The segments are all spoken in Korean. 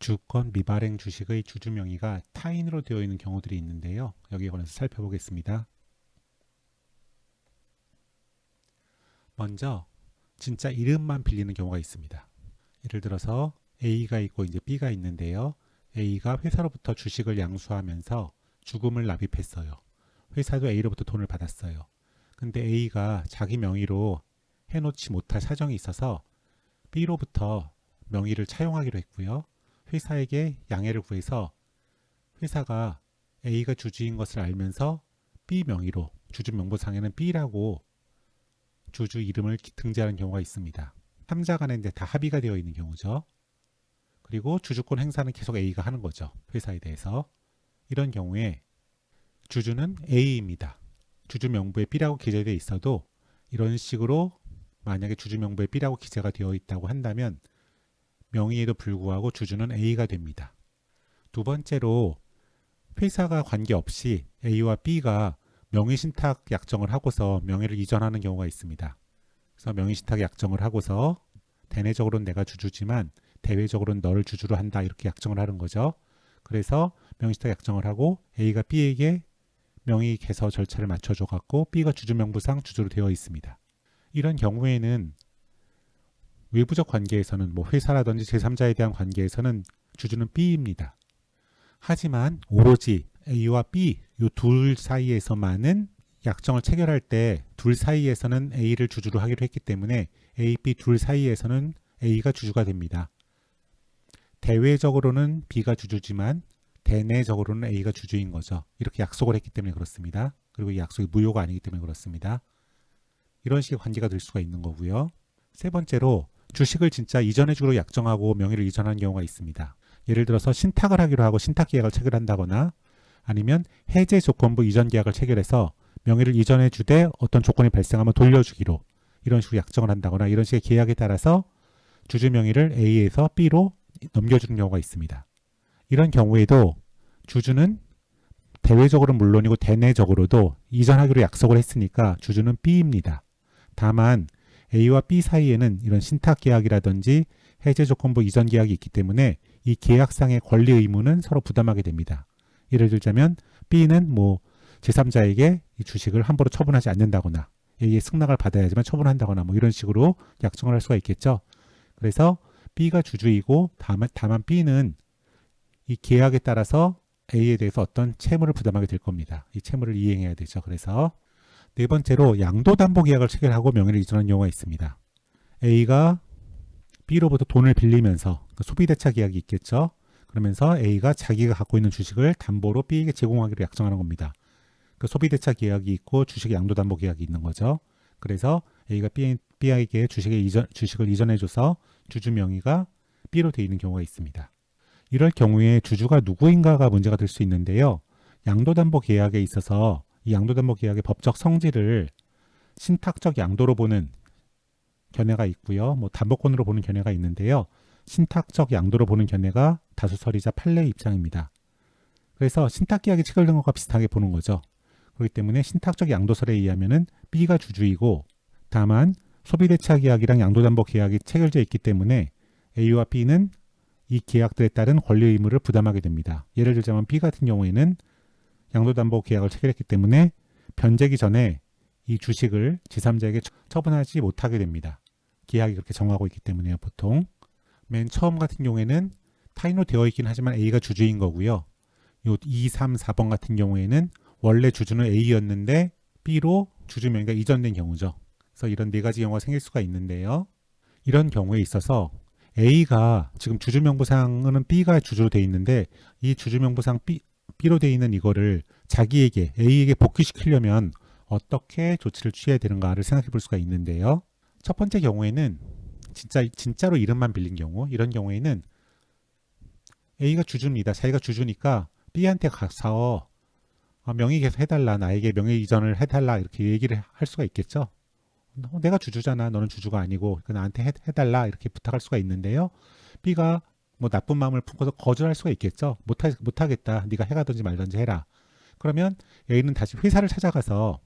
주권 미발행 주식의 주주 명의가 타인으로 되어 있는 경우들이 있는데요. 여기에 관해서 살펴보겠습니다. 먼저 진짜 이름만 빌리는 경우가 있습니다. 예를 들어서 A가 있고 이제 B가 있는데요. A가 회사로부터 주식을 양수하면서 주금을 납입했어요. 회사도 A로부터 돈을 받았어요. 근데 A가 자기 명의로 해놓지 못할 사정이 있어서 B로부터 명의를 차용하기로 했고요. 회사에게 양해를 구해서 회사가 A가 주주인 것을 알면서 B 명의로 주주 명부상에는 B라고 주주 이름을 등재하는 경우가 있습니다. 3자 간에 이제 다 합의가 되어 있는 경우죠. 그리고 주주권 행사는 계속 A가 하는 거죠. 회사에 대해서. 이런 경우에 주주는 A입니다. 주주 명부에 B라고 기재되어 있어도 이런 식으로 만약에 주주 명부에 B라고 기재가 되어 있다고 한다면 명의에도 불구하고 주주는 A가 됩니다. 두 번째로 회사가 관계없이 A와 B가 명의신탁 약정을 하고서 명의를 이전하는 경우가 있습니다. 그래서 명의신탁 약정을 하고서 대내적으로는 내가 주주지만 대외적으로는 너를 주주로 한다 이렇게 약정을 하는 거죠. 그래서 명의신탁 약정을 하고 A가 B에게 명의 개서 절차를 맞춰줘 갖고 B가 주주 명부상 주주로 되어 있습니다. 이런 경우에는 외부적 관계에서는 뭐 회사라든지 제3자에 대한 관계에서는 주주는 B입니다. 하지만 오로지 A와 B 이 둘 사이에서만은 약정을 체결할 때 둘 사이에서는 A를 주주로 하기로 했기 때문에 A, B 둘 사이에서는 A가 주주가 됩니다. 대외적으로는 B가 주주지만 대내적으로는 A가 주주인 거죠. 이렇게 약속을 했기 때문에 그렇습니다. 그리고 이 약속이 무효가 아니기 때문에 그렇습니다. 이런 식의 관계가 될 수가 있는 거고요. 세 번째로 주식을 진짜 이전해주기로 약정하고 명의를 이전하는 경우가 있습니다. 예를 들어서 신탁을 하기로 하고 신탁계약을 체결한다거나 아니면 해제 조건부 이전 계약을 체결해서 명의를 이전해 주되 어떤 조건이 발생하면 돌려주기로 이런 식으로 약정을 한다거나 이런 식의 계약에 따라서 주주 명의를 A에서 B로 넘겨주는 경우가 있습니다. 이런 경우에도 주주는 대외적으로는 물론이고 대내적으로도 이전하기로 약속을 했으니까 주주는 B입니다. 다만 A와 B 사이에는 이런 신탁 계약이라든지 해제 조건부 이전 계약이 있기 때문에 이 계약상의 권리 의무는 서로 부담하게 됩니다. 예를 들자면 B는 뭐 제3자에게 이 주식을 함부로 처분하지 않는다거나 A의 승낙을 받아야지만 처분한다거나 뭐 이런 식으로 약정을 할 수가 있겠죠. 그래서 B가 주주이고 다만 B는 이 계약에 따라서 A에 대해서 어떤 채무를 부담하게 될 겁니다. 이 채무를 이행해야 되죠. 그래서 네 번째로 양도담보계약을 체결하고 명의를 이전하는 경우가 있습니다. A가 B로부터 돈을 빌리면서 소비대차 계약이 있겠죠. 그러면서 A가 자기가 갖고 있는 주식을 담보로 B에게 제공하기로 약정하는 겁니다. 그 소비대차 계약이 있고 주식의 양도담보 계약이 있는 거죠. 그래서 A가 B에게 주식을 이전해줘서 주주 명의가 B로 되어 있는 경우가 있습니다. 이럴 경우에 주주가 누구인가가 문제가 될 수 있는데요. 양도담보 계약에 있어서 이 양도담보 계약의 법적 성질을 신탁적 양도로 보는 견해가 있고요. 뭐 담보권으로 보는 견해가 있는데요. 신탁적 양도로 보는 견해가 다수설이자 판례의 입장입니다. 그래서 신탁 계약이 체결된 것과 비슷하게 보는 거죠. 그렇기 때문에 신탁적 양도설에 의하면은 B가 주주이고 다만 소비대차 계약이랑 양도담보 계약이 체결되어 있기 때문에 A와 B는 이 계약들에 따른 권리 의무를 부담하게 됩니다. 예를 들자면 B 같은 경우에는 양도담보 계약을 체결했기 때문에 변제기 전에 이 주식을 제3자에게 처분하지 못하게 됩니다. 계약이 그렇게 정하고 있기 때문에요. 보통 맨 처음 같은 경우에는 타인으로 되어 있긴 하지만 A가 주주인 거고요. 요 2, 3, 4번 같은 경우에는 원래 주주는 A였는데 B로 주주 명의가 이전된 경우죠. 그래서 이런 네 가지 경우가 생길 수가 있는데요. 이런 경우에 있어서 A가 지금 주주명부상은 B가 주주로 되어 있는데 이 주주명부상 B로 되어 있는 이거를 자기에게 A에게 복귀시키려면 어떻게 조치를 취해야 되는가를 생각해 볼 수가 있는데요. 첫 번째 경우에는 진짜로 이름만 빌린 경우, 이런 경우에는 A가 주주입니다. 자기가 주주니까 B한테 가서 명의 개설해달라, 나에게 명의 이전을 해달라 이렇게 얘기를 할 수가 있겠죠. 내가 주주잖아. 너는 주주가 아니고 나한테 해달라 이렇게 부탁할 수가 있는데요. B가 뭐 나쁜 마음을 품고서 거절할 수가 있겠죠. 못하겠다. 네가 해가든지 말든지 해라. 그러면 A는 다시 회사를 찾아가서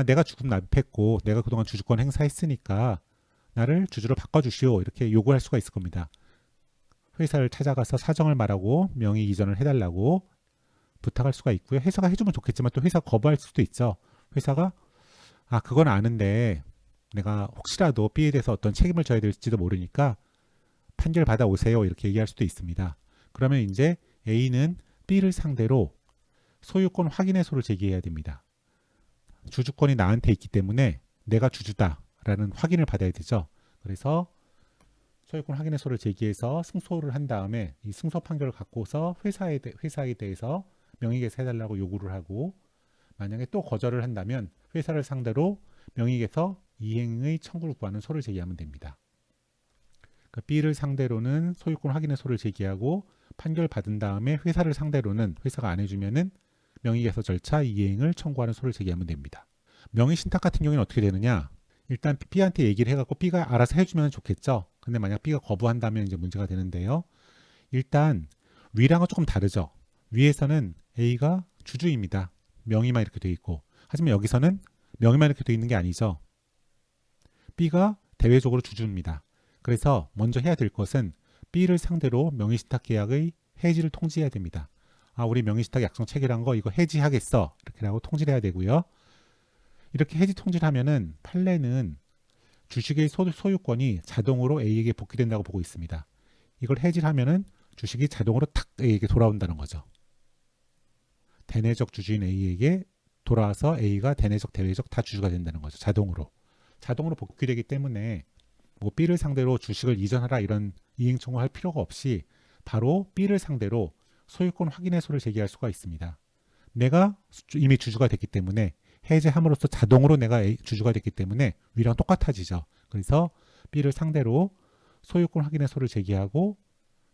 내가 주금 납입했고 내가 그동안 주주권 행사했으니까 나를 주주로 바꿔주시오 이렇게 요구할 수가 있을 겁니다. 회사를 찾아가서 사정을 말하고 명의 이전을 해달라고 부탁할 수가 있고요. 회사가 해주면 좋겠지만 또 회사가 거부할 수도 있죠. 회사가 그건 아는데 내가 혹시라도 B에 대해서 어떤 책임을 져야 될지도 모르니까 판결 받아오세요. 이렇게 얘기할 수도 있습니다. 그러면 이제 A는 B를 상대로 소유권 확인해소를 제기해야 됩니다. 주주권이 나한테 있기 때문에 내가 주주다라는 확인을 받아야 되죠. 그래서 소유권 확인해소를 제기해서 승소를 한 다음에 이 승소 판결을 갖고서 회사에 대해서 명의개서 해달라고 요구를 하고, 만약에 또 거절을 한다면 회사를 상대로 명의개서 이행의 청구를 구하는 소를 제기하면 됩니다. 그러니까 B를 상대로는 소유권 확인해소를 제기하고 판결 받은 다음에 회사를 상대로는 회사가 안 해주면은 명의개서 절차 이행을 청구하는 소를 제기하면 됩니다. 명의신탁 같은 경우에는 어떻게 되느냐? 일단 B한테 얘기를 해갖고 B가 알아서 해주면 좋겠죠. 근데 만약 B가 거부한다면 이제 문제가 되는데요. 일단 위랑은 조금 다르죠. 위에서는 A가 주주입니다. 명의만 이렇게 돼 있고, 하지만 여기서는 명의만 이렇게 돼 있는 게 아니죠. B가 대외적으로 주주입니다. 그래서 먼저 해야 될 것은 B를 상대로 명의신탁 계약의 해지를 통지해야 됩니다. 우리 명의신탁 약정 체결한 거 이거 해지하겠어, 이렇게 하고 통지를 해야 되고요. 이렇게 해지 통지를 하면은 판례는 주식의 소유권이 자동으로 A에게 복귀된다고 보고 있습니다. 이걸 해지를 하면은 주식이 자동으로 탁 A에게 돌아온다는 거죠. 대내적 주주인 A에게 돌아와서 A가 대내적 대외적 다 주주가 된다는 거죠. 자동으로 복귀되기 때문에 뭐 B를 상대로 주식을 이전하라 이런 이행 청구할 필요가 없이 바로 B를 상대로 소유권 확인해소를 제기할 수가 있습니다. 내가 이미 주주가 됐기 때문에 해제함으로써 자동으로 내가 주주가 됐기 때문에 위랑 똑같아지죠. 그래서 B를 상대로 소유권 확인해소를 제기하고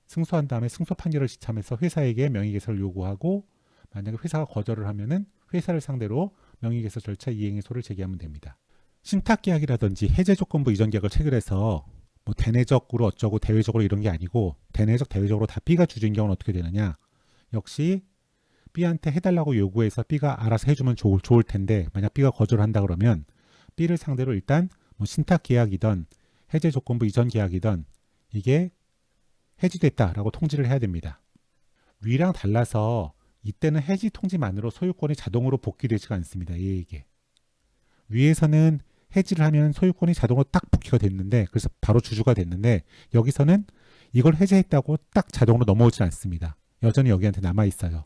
승소한 다음에 승소 판결을 지참해서 회사에게 명의개서를 요구하고, 만약에 회사가 거절을 하면은 회사를 상대로 명의개서 절차 이행소를 제기하면 됩니다. 신탁계약이라든지 해제조건부 이전계약을 체결해서 뭐 대내적으로 어쩌고 대외적으로 이런 게 아니고, 대내적 대외적으로 다 B가 주주인 경우는 어떻게 되느냐? 역시 B한테 해달라고 요구해서 B가 알아서 해주면 좋을 텐데, 만약 B가 거절을 한다 그러면 B를 상대로 일단 뭐 신탁계약이든 해제조건부 이전계약이든 이게 해지됐다라고 통지를 해야 됩니다. 위랑 달라서 이때는 해지 통지만으로 소유권이 자동으로 복귀되지가 않습니다. A에게. 위에서는 해지를 하면 소유권이 자동으로 딱 복귀가 됐는데, 그래서 바로 주주가 됐는데, 여기서는 이걸 해제했다고 딱 자동으로 넘어오지 않습니다. 여전히 여기한테 남아있어요.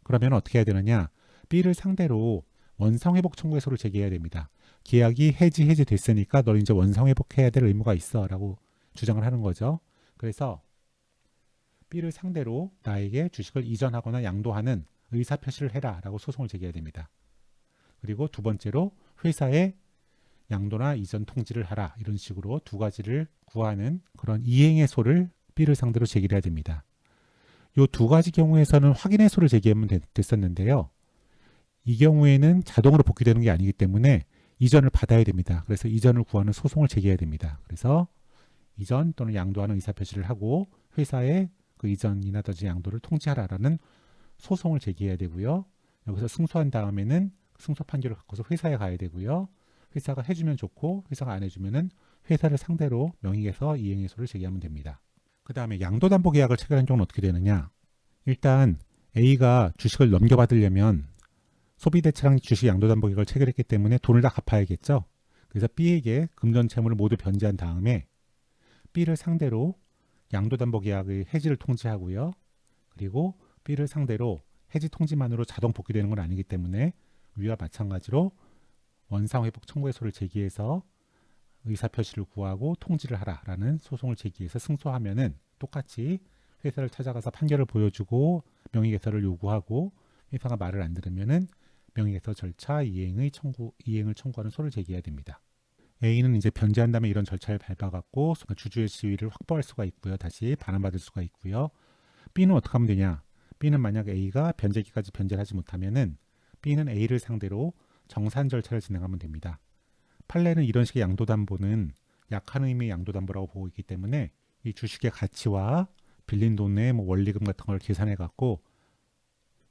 그러면 어떻게 해야 되느냐? B를 상대로 원상회복 청구해소를 제기해야 됩니다. 계약이 해지됐으니까 너 이제 원상회복해야 될 의무가 있어 라고 주장을 하는 거죠. 그래서 B를 상대로 나에게 주식을 이전하거나 양도하는 의사표시를 해라 라고 소송을 제기해야 됩니다. 그리고 두 번째로 회사에 양도나 이전 통지를 하라, 이런 식으로 두 가지를 구하는 그런 이행의 소를 B를 상대로 제기를 해야 됩니다. 이 두 가지 경우에서는 확인의 소를 제기하면 됐었는데요. 이 경우에는 자동으로 복귀되는 게 아니기 때문에 이전을 받아야 됩니다. 그래서 이전을 구하는 소송을 제기해야 됩니다. 그래서 이전 또는 양도하는 의사표시를 하고 회사에 그 이전이나든지 양도를 통지하라라는 소송을 제기해야 되고요. 여기서 승소한 다음에는 승소 판결을 갖고서 회사에 가야 되고요. 회사가 해주면 좋고, 회사가 안 해주면은 회사를 상대로 명의개서 이행해소를 제기하면 됩니다. 그 다음에 양도담보계약을 체결한 경우는 어떻게 되느냐? 일단 A가 주식을 넘겨받으려면 소비대차랑 주식 양도담보계약을 체결했기 때문에 돈을 다 갚아야겠죠. 그래서 B에게 금전 채무를 모두 변제한 다음에 B를 상대로 양도담보계약의 해지를 통지하고요. 그리고 B를 상대로 해지 통지만으로 자동 복귀되는 건 아니기 때문에 위와 마찬가지로 원상회복 청구해소를 제기해서 의사표시를 구하고 통지를 하라라는 소송을 제기해서 승소하면은 똑같이 회사를 찾아가서 판결을 보여주고 명의개서를 요구하고, 회사가 말을 안 들으면은 명의개서 절차 이행을 청구하는 소를 제기해야 됩니다. A는 이제 변제한 다음에 이런 절차를 밟아갖고 주주의 지위를 확보할 수가 있고요. 다시 반환받을 수가 있고요. B는 어떻게 하면 되냐? B는 만약 A가 변제기까지 변제를 하지 못하면은 B는 A를 상대로 정산 절차를 진행하면 됩니다. 판례는 이런 식의 양도담보는 약한 의미의 양도담보라고 보고 있기 때문에 이 주식의 가치와 빌린 돈의 뭐 원리금 같은 걸 계산해 갖고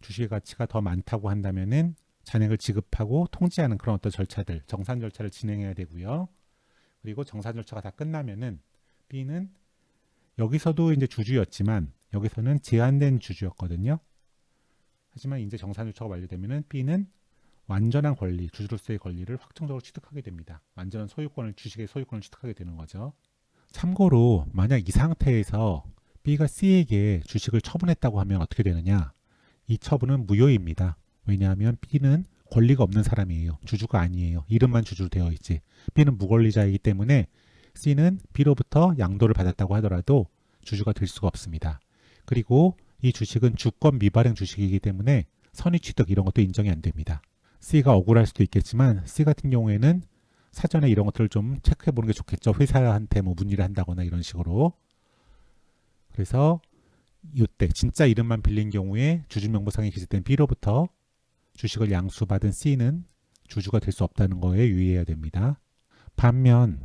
주식의 가치가 더 많다고 한다면은 잔액을 지급하고 통지하는 그런 어떤 절차들, 정산 절차를 진행해야 되고요. 그리고 정산 절차가 다 끝나면은 B는 여기서도 이제 주주였지만 여기서는 제한된 주주였거든요. 하지만 이제 정산유처가 완료되면은 B는 완전한 권리, 주주로서의 권리를 확정적으로 취득하게 됩니다. 완전한 소유권을, 주식의 소유권을 취득하게 되는 거죠. 참고로 만약 이 상태에서 B가 C에게 주식을 처분했다고 하면 어떻게 되느냐? 이 처분은 무효입니다. 왜냐하면 B는 권리가 없는 사람이에요. 주주가 아니에요. 이름만 주주로 되어 있지. B는 무권리자이기 때문에 C는 B로부터 양도를 받았다고 하더라도 주주가 될 수가 없습니다. 그리고 이 주식은 주권 미발행 주식이기 때문에 선의취득 이런 것도 인정이 안 됩니다. C가 억울할 수도 있겠지만 C 같은 경우에는 사전에 이런 것들을 좀 체크해 보는 게 좋겠죠. 회사한테 뭐 문의를 한다거나 이런 식으로. 그래서 이때 진짜 이름만 빌린 경우에 주주명부상에 기재된 B로부터 주식을 양수받은 C는 주주가 될 수 없다는 거에 유의해야 됩니다. 반면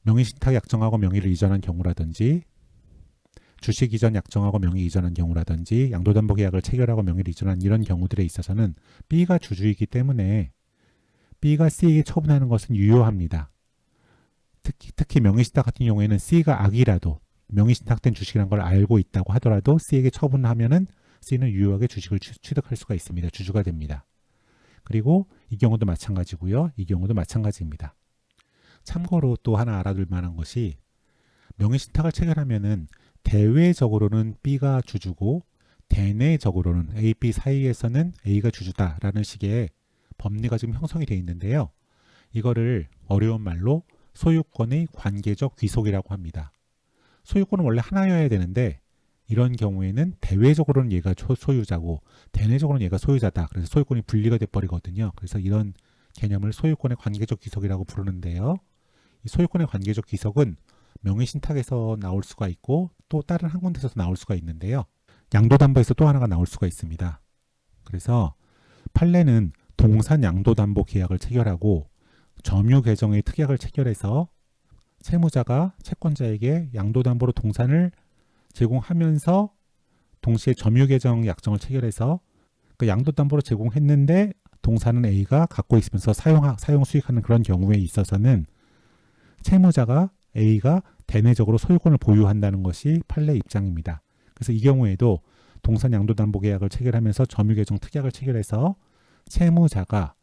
명의신탁 약정하고 명의를 이전한 경우라든지 주식 이전 약정하고 명의 이전한 경우라든지 양도담보계약을 체결하고 명의를 이전한 이런 경우들에 있어서는 B가 주주이기 때문에 B가 C에게 처분하는 것은 유효합니다. 특히 명의신탁 같은 경우에는 C가 악이라도 명의신탁된 주식이라는 걸 알고 있다고 하더라도 C에게 처분하면은 C는 유효하게 주식을 취득할 수가 있습니다. 주주가 됩니다. 그리고 이 경우도 마찬가지고요. 이 경우도 마찬가지입니다. 참고로 또 하나 알아둘 만한 것이 명의신탁을 체결하면은 대외적으로는 B가 주주고 대내적으로는 A, B 사이에서는 A가 주주다라는 식의 법리가 지금 형성이 되어 있는데요. 이거를 어려운 말로 소유권의 관계적 귀속이라고 합니다. 소유권은 원래 하나여야 되는데 이런 경우에는 대외적으로는 얘가 소유자고 대내적으로는 얘가 소유자다. 그래서 소유권이 분리가 돼버리거든요. 그래서 이런 개념을 소유권의 관계적 귀속이라고 부르는데요. 이 소유권의 관계적 귀속은 명의신탁에서 나올 수가 있고 또 다른 한 군데서 나올 수가 있는데요. 양도담보에서 또 하나가 나올 수가 있습니다. 그래서 판례는 동산 양도담보 계약을 체결하고 점유계정의 특약을 체결해서 채무자가 채권자에게 양도담보로 동산을 제공하면서 동시에 점유계정 약정을 체결해서 그 양도담보로 제공했는데 동산은 A가 갖고 있으면서 사용 수익하는 그런 경우에 있어서는 채무자가 A가 대내적으로 소유권을 보유한다는 것이 판례 입장입니다. 그래서 이 경우에도 동산 양도담보계약을 체결하면서 점유계정 특약을 체결해서 채무자가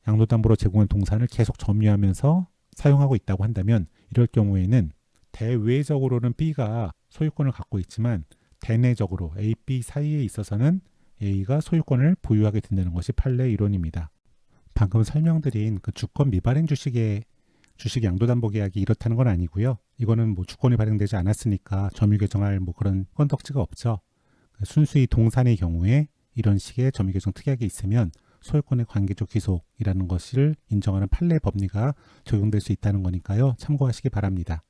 양도담보로 제공한 동산을 계속 점유하면서 사용하고 있다고 한다면 이럴 경우에는 대외적으로는 B가 소유권을 갖고 있지만 대내적으로 A, B 사이에 있어서는 A가 소유권을 보유하게 된다는 것이 판례 이론입니다. 방금 설명드린 그 주권 미발행 주식 양도담보계약이 이렇다는 건 아니고요. 이거는 뭐 주권이 발행되지 않았으니까 점유개정할 뭐 그런 건덕지가 없죠. 순수히 동산의 경우에 이런 식의 점유개정 특약이 있으면 소유권의 관계적 귀속이라는 것을 인정하는 판례 법리가 적용될 수 있다는 거니까요. 참고하시기 바랍니다.